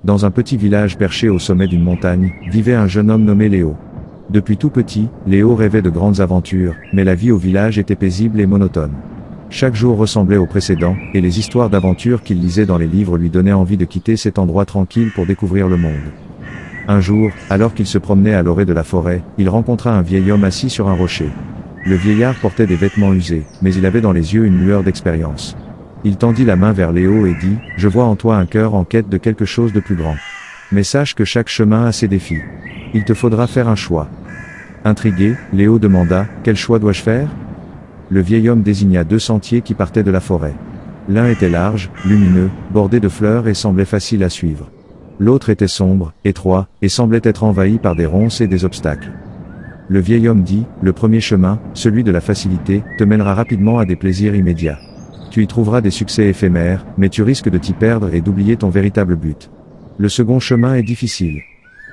Dans un petit village perché au sommet d'une montagne, vivait un jeune homme nommé Léo. Depuis tout petit, Léo rêvait de grandes aventures, mais la vie au village était paisible et monotone. Chaque jour ressemblait au précédent, et les histoires d'aventures qu'il lisait dans les livres lui donnaient envie de quitter cet endroit tranquille pour découvrir le monde. Un jour, alors qu'il se promenait à l'orée de la forêt, il rencontra un vieil homme assis sur un rocher. Le vieillard portait des vêtements usés, mais il avait dans les yeux une lueur d'expérience. Il tendit la main vers Léo et dit « Je vois en toi un cœur en quête de quelque chose de plus grand. Mais sache que chaque chemin a ses défis. Il te faudra faire un choix. » Intrigué, Léo demanda « Quel choix dois-je faire ?» Le vieil homme désigna deux sentiers qui partaient de la forêt. L'un était large, lumineux, bordé de fleurs et semblait facile à suivre. L'autre était sombre, étroit, et semblait être envahi par des ronces et des obstacles. Le vieil homme dit « Le premier chemin, celui de la facilité, te mènera rapidement à des plaisirs immédiats. Tu y trouveras des succès éphémères, mais tu risques de t'y perdre et d'oublier ton véritable but. Le second chemin est difficile.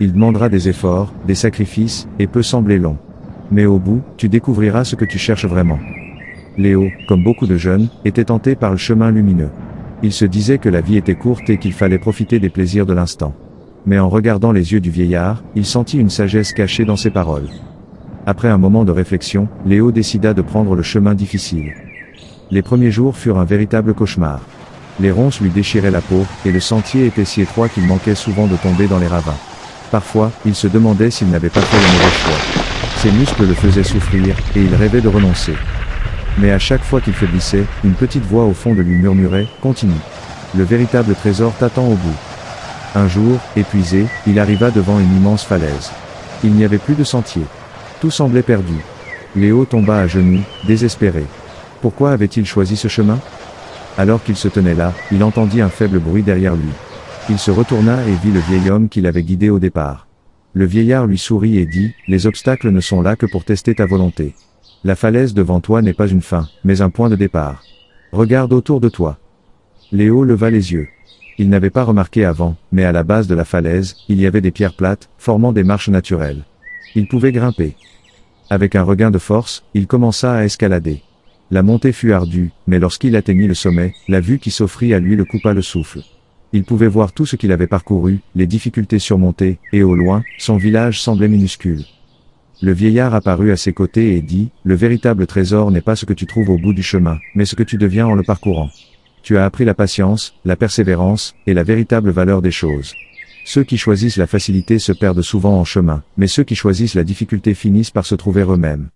Il demandera des efforts, des sacrifices, et peut sembler long. Mais au bout, tu découvriras ce que tu cherches vraiment. » Léo, comme beaucoup de jeunes, était tenté par le chemin lumineux. Il se disait que la vie était courte et qu'il fallait profiter des plaisirs de l'instant. Mais en regardant les yeux du vieillard, il sentit une sagesse cachée dans ses paroles. Après un moment de réflexion, Léo décida de prendre le chemin difficile. Les premiers jours furent un véritable cauchemar. Les ronces lui déchiraient la peau, et le sentier était si étroit qu'il manquait souvent de tomber dans les ravins. Parfois, il se demandait s'il n'avait pas fait le mauvais choix. Ses muscles le faisaient souffrir, et il rêvait de renoncer. Mais à chaque fois qu'il faiblissait, une petite voix au fond de lui murmurait « Continue. Le véritable trésor t'attend au bout. » Un jour, épuisé, il arriva devant une immense falaise. Il n'y avait plus de sentier. Tout semblait perdu. Léo tomba à genoux, désespéré. Pourquoi avait-il choisi ce chemin? Alors qu'il se tenait là, il entendit un faible bruit derrière lui. Il se retourna et vit le vieil homme qui l'avait guidé au départ. Le vieillard lui sourit et dit « Les obstacles ne sont là que pour tester ta volonté. La falaise devant toi n'est pas une fin, mais un point de départ. Regarde autour de toi. » Léo leva les yeux. Il n'avait pas remarqué avant, mais à la base de la falaise, il y avait des pierres plates, formant des marches naturelles. Il pouvait grimper. Avec un regain de force, il commença à escalader. La montée fut ardue, mais lorsqu'il atteignit le sommet, la vue qui s'offrit à lui le coupa le souffle. Il pouvait voir tout ce qu'il avait parcouru, les difficultés surmontées, et au loin, son village semblait minuscule. Le vieillard apparut à ses côtés et dit « Le véritable trésor n'est pas ce que tu trouves au bout du chemin, mais ce que tu deviens en le parcourant. Tu as appris la patience, la persévérance, et la véritable valeur des choses. Ceux qui choisissent la facilité se perdent souvent en chemin, mais ceux qui choisissent la difficulté finissent par se trouver eux-mêmes. »